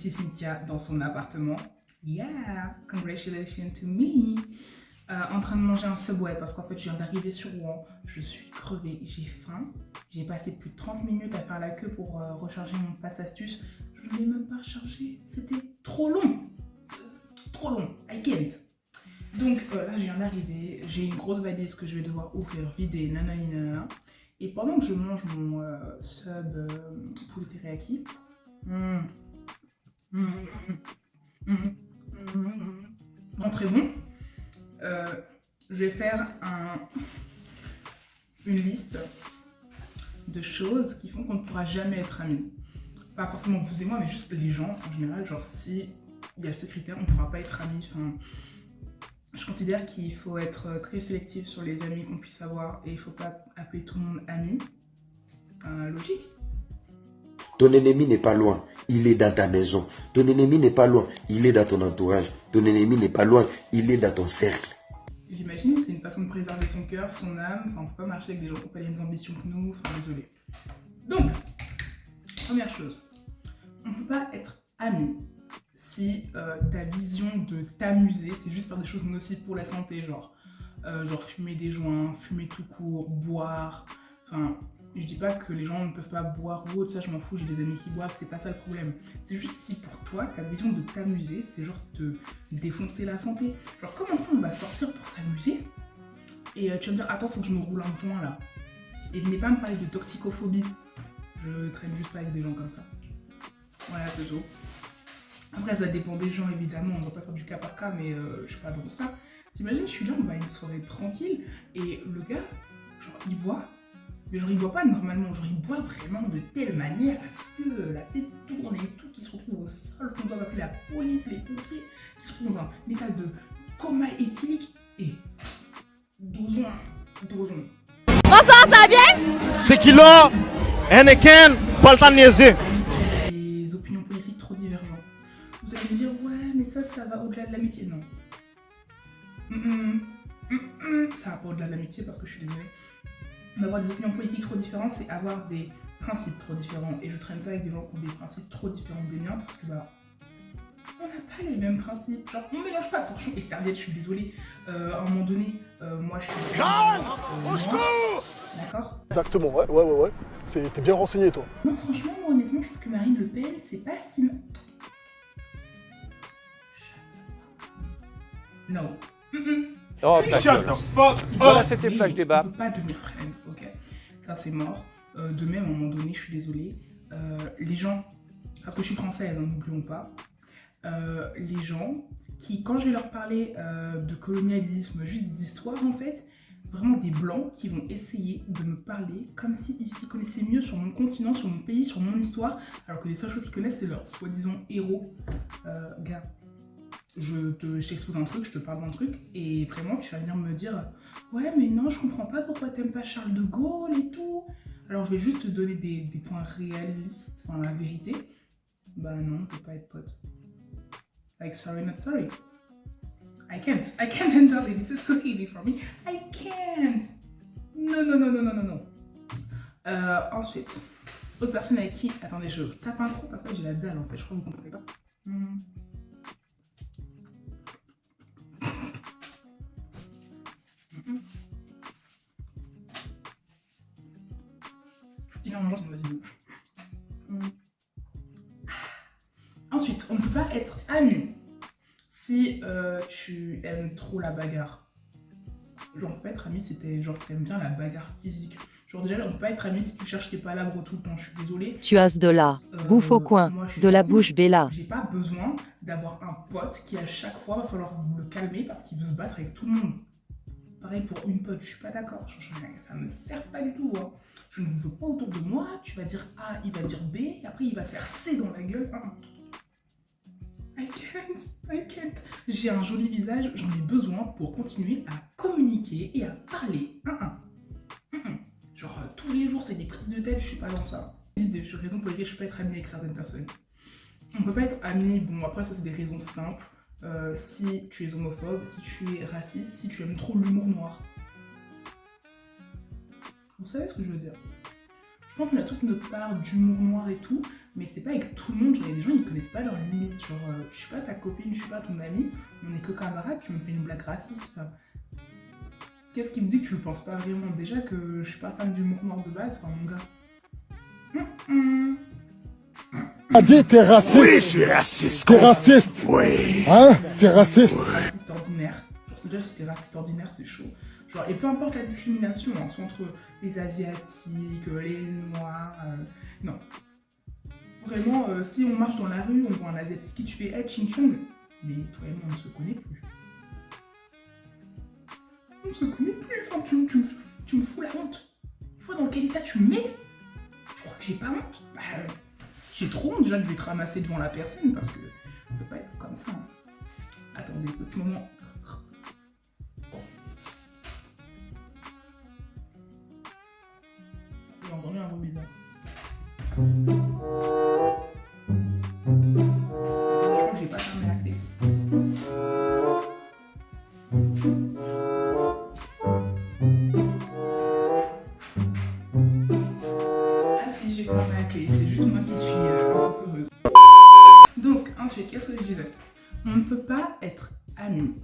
c'est Cynthia dans son appartement. Yeah, congratulations to me. En train de manger un Subway parce qu'en fait je viens d'arriver sur Rouen. Je suis crevée, j'ai faim. J'ai passé plus de 30 minutes à faire la queue pour recharger mon passe astuce. Je ne l'ai même pas rechargé, c'était trop long. Trop long, I can't. Donc là je viens d'arriver, j'ai une grosse valise que je vais devoir ouvrir, vider, nanana. Et pendant que je mange mon sub poulet teriyaki, vraiment très bon, je vais faire une liste de choses qui font qu'on ne pourra jamais être amis. Pas forcément vous et moi, mais juste les gens en général. Genre si il y a ce critère, on ne pourra pas être amis. Enfin, je considère qu'il faut être très sélectif sur les amis qu'on puisse avoir et il ne faut pas appeler tout le monde ami. Logique. Ton ennemi n'est pas loin, il est dans ta maison. Ton ennemi n'est pas loin, il est dans ton entourage. Ton ennemi n'est pas loin, il est dans ton cercle. J'imagine, c'est une façon de préserver son cœur, son âme. Enfin, on ne peut pas marcher avec des gens qui n'ont pas les mêmes ambitions que nous. Enfin, désolé. Donc, première chose, on ne peut pas être amis si ta vision de t'amuser, c'est juste faire des choses nocives pour la santé, genre fumer des joints, fumer tout court, boire. Enfin, je dis pas que les gens ne peuvent pas boire ou autre, ça je m'en fous, j'ai des amis qui boivent, c'est pas ça le problème. C'est juste si pour toi, ta vision de t'amuser, c'est genre te défoncer la santé. Genre comment ça on va sortir pour s'amuser et tu vas me dire attends faut que je me roule un joint là. Et venez pas me parler de toxicophobie. Je traîne juste pas avec des gens comme ça. Voilà c'est tout. Après ça dépend des gens évidemment, on va pas faire du cas par cas mais je suis pas dans ça. T'imagines je suis là, on va à une soirée tranquille et le gars, genre il boit. Mais genre il boit pas normalement, genre il boit vraiment de telle manière à ce que la tête tourne et tout, qu'il se retrouve au sol, qu'on doit appeler la police, les pompiers, qui se retrouvent dans un état de coma éthylique et dosons. Bonsoir, ça va bien? Tequila, Henneken, pas le temps de niaiser. Les opinions politiques trop divergentes. Vous allez me dire ouais mais ça va au-delà de l'amitié. Non. Ça va pas au-delà de l'amitié parce que je suis désolée. Avoir des opinions politiques trop différentes, c'est avoir des principes trop différents. Et je traîne pas avec des gens qui ont des principes trop différents des miens parce que bah, on n'a pas les mêmes principes. Genre, on mélange pas torchon et serviette, je suis désolée. À un moment donné, moi je suis. Au secours! D'accord? Exactement, ouais. T'es bien renseigné, toi. Non, franchement, moi honnêtement, je trouve que Marine Le Pen, c'est pas si. Non. Oh, ta fuck. Voilà, c'était Flash Débat. On peut pas devenir friend, ok? Ça, c'est mort. De même, à un moment donné, je suis désolée. Les gens, parce que je suis française, hein, n'oublions pas, les gens qui, quand je vais leur parler de colonialisme, juste d'histoire, en fait, vraiment des blancs qui vont essayer de me parler comme s'ils s'y connaissaient mieux sur mon continent, sur mon pays, sur mon histoire, alors que les seules choses qu'ils connaissent, c'est leurs soi-disant héros. Gars. Je t'expose un truc, je te parle d'un truc, et vraiment tu vas venir me dire ouais mais non je comprends pas pourquoi t'aimes pas Charles de Gaulle et tout. Alors je vais juste te donner des points réalistes, enfin la vérité. Bah non, on peut pas être pote. Like sorry not sorry. I can't handle it, this is too heavy for me. I can't. Non. Ensuite, autre personne avec qui, attendez je tape un trou parce que j'ai la dalle en fait, je crois que vous comprenez pas. Ensuite, on ne peut pas être amis si tu aimes trop la bagarre. Genre, on peut pas être amis si t'aimes bien la bagarre physique. Genre, déjà, on peut pas être amis si tu cherches tes palabres tout le temps. Je suis désolée. Tu as de la bouffe au coin, de la bouche bella. J'ai pas besoin d'avoir un pote qui, à chaque fois, va falloir le calmer parce qu'il veut se battre avec tout le monde. Pareil pour une pote, je suis pas d'accord. Ça me sert pas du tout. Hein. Je ne veux pas autour de moi. Tu vas dire A, il va dire B, et après il va te faire C dans la gueule. I can't. J'ai un joli visage, j'en ai besoin pour continuer à communiquer et à parler. Genre tous les jours c'est des prises de tête, je suis pas dans ça. C'est des raisons pour lesquelles je peux pas être amie avec certaines personnes. On peut pas être ami, bon après ça c'est des raisons simples. Si tu es homophobe, si tu es raciste, si tu aimes trop l'humour noir. Vous savez ce que je veux dire? Je pense qu'on a tous notre part d'humour noir et tout, mais c'est pas avec tout le monde. Genre, il y a des gens, ils connaissent pas leurs limites. Genre, je suis pas ta copine, je suis pas ton ami, on est que camarades, tu me fais une blague raciste. Enfin, qu'est-ce qui me dit que tu le penses pas vraiment? Déjà que je suis pas fan d'humour noir de base, enfin, mon gars. A dit t'es raciste. Oui, je suis raciste. T'es raciste. Oui. Hein? T'es raciste. Raciste ordinaire. Genre, déjà, si t'es raciste ordinaire, c'est chaud. Genre, et peu importe la discrimination, hein, soit entre les Asiatiques, les Noirs, non. Vraiment, si on marche dans la rue, on voit un Asiatique et tu fais « Hey, Ching Chong », mais toi et moi, on ne se connaît plus. On ne se connaît plus, enfin, tu me fous la honte. Tu vois dans quel état tu me mets? Tu crois que j'ai pas honte? Bah, si j'ai trop honte, déjà que je vais te ramasser devant la personne, parce que on peut pas être comme ça. Hein. Attendez, petit moment. J'ai entendu un bruit bizarre. Je crois que j'ai pas fermé la clé. Ah si, j'ai fermé la clé, c'est juste moi qui suis un peu heureuse. Donc, ensuite, qu'est-ce que je disais? On ne peut pas être amis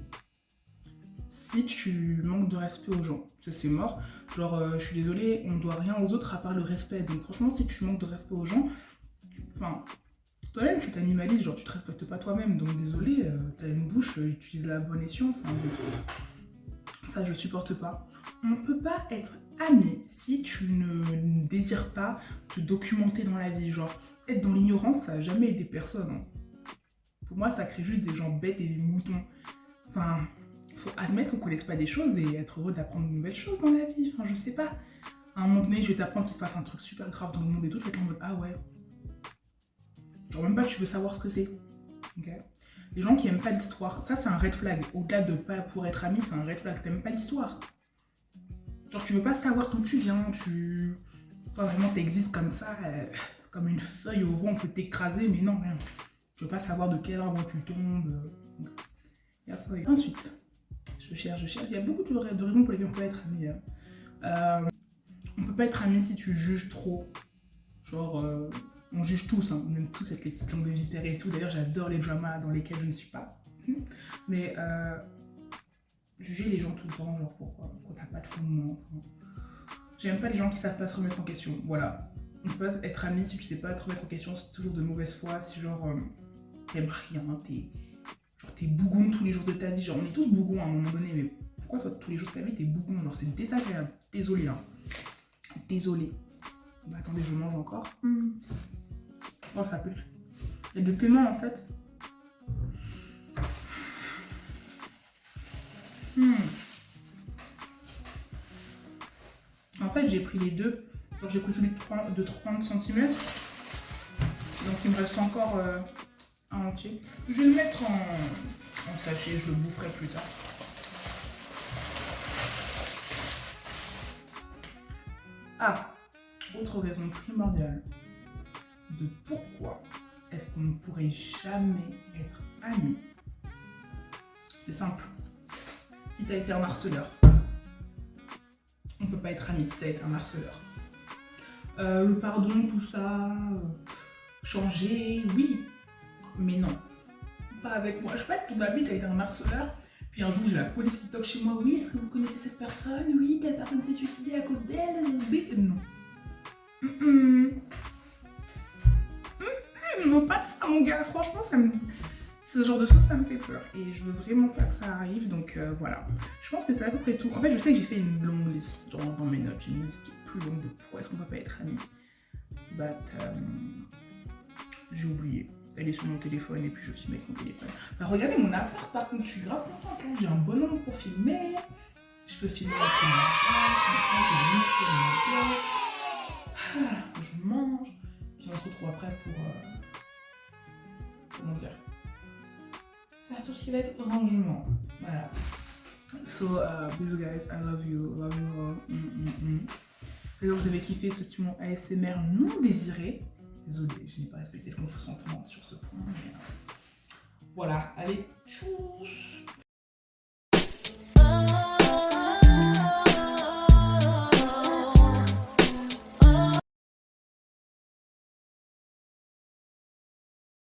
si tu manques de respect aux gens. Ça, c'est mort. Genre, je suis désolée, on ne doit rien aux autres à part le respect. Donc franchement, si tu manques de respect aux gens, enfin, toi-même, tu t'animalises, genre tu te respectes pas toi-même. Donc désolé, t'as une bouche, utilise la bonne escient. Enfin, ça, je supporte pas. On ne peut pas être ami si tu ne désires pas te documenter dans la vie. Genre, être dans l'ignorance, ça n'a jamais aidé personne. Hein. Pour moi, ça crée juste des gens bêtes et des moutons. Enfin... faut admettre qu'on ne connaisse pas des choses et être heureux d'apprendre de nouvelles choses dans la vie. Enfin, je sais pas. À un moment donné, je vais t'apprendre qu'il se passe un truc super grave dans le monde et tout, tu vas être en mode ah ouais. Genre, même pas tu veux savoir ce que c'est. Ok. Les gens qui aiment pas l'histoire, ça c'est un red flag. Au-delà de pas pour être ami, c'est un red flag. T'aimes pas l'histoire. Genre, tu veux pas savoir d'où tu viens. Toi, vraiment, t'existes comme ça, comme une feuille au vent, on peut t'écraser, mais non, rien. Tu veux pas savoir de quel arbre tu tombes. La feuille. Ensuite. Je cherche. Il y a beaucoup de raisons pour lesquelles on peut être amis. On peut pas être amis si tu juges trop. Genre, on juge tous, hein. On aime tous être les petites langues de vipère et tout. D'ailleurs, j'adore les dramas dans lesquels je ne suis pas. Mais juger les gens tout le temps, genre pourquoi? Quand t'as pas de fondement. Enfin, j'aime pas les gens qui savent pas se remettre en question. Voilà. On peut pas être amis si tu sais pas te remettre en question, c'est toujours de mauvaise foi. Si genre, t'aimes rien, t'es bougon tous les jours de ta vie. Genre, on est tous bougons à un moment donné, mais pourquoi toi, tous les jours de ta vie, t'es bougon? Genre, c'est désagréable. Désolé, hein. Désolé. Bah, attendez, je mange encore. Oh, ça pue. Il y a du paiement, en fait. En fait, j'ai pris les deux. Genre, j'ai pris celui de 30 cm. Donc, il me reste encore... un entier. Je vais le mettre en sachet, je le boufferai plus tard. Ah, autre raison primordiale de pourquoi est-ce qu'on ne pourrait jamais être amis. C'est simple. Si t'as été un harceleur, on peut pas être amis si t'as été un harceleur. Le pardon, tout ça, changer, oui. Mais non, pas avec moi. Je sais pas, ton ami, t'as été un harceleur. Puis un jour, j'ai la police qui toque chez moi. Oui, est-ce que vous connaissez cette personne? Oui, telle personne s'est suicidée à cause d'elle. Non. Je veux pas de ça, mon gars. Franchement, ce genre de choses, ça me fait peur. Et je veux vraiment pas que ça arrive. Donc voilà. Je pense que c'est à peu près tout. En fait, je sais que j'ai fait une longue liste genre, dans mes notes. J'ai une liste qui est plus longue de pourquoi est-ce qu'on peut pas être amis. But j'ai oublié. Elle est sur mon téléphone et puis je filme avec mon téléphone. Enfin, regardez mon appart, par contre, je suis grave contente. J'ai un bon angle pour filmer. Je peux filmer aussi je mange. Puis on se retrouve après pour... comment dire? Faire tout ce qui va être rangement. Voilà. So, bisous guys, I love you all. D'ailleurs, vous avez kiffé ce petit moment ASMR non désiré. Désolée, je n'ai pas respecté le consentement sur ce point. Mais voilà, allez, tchuss.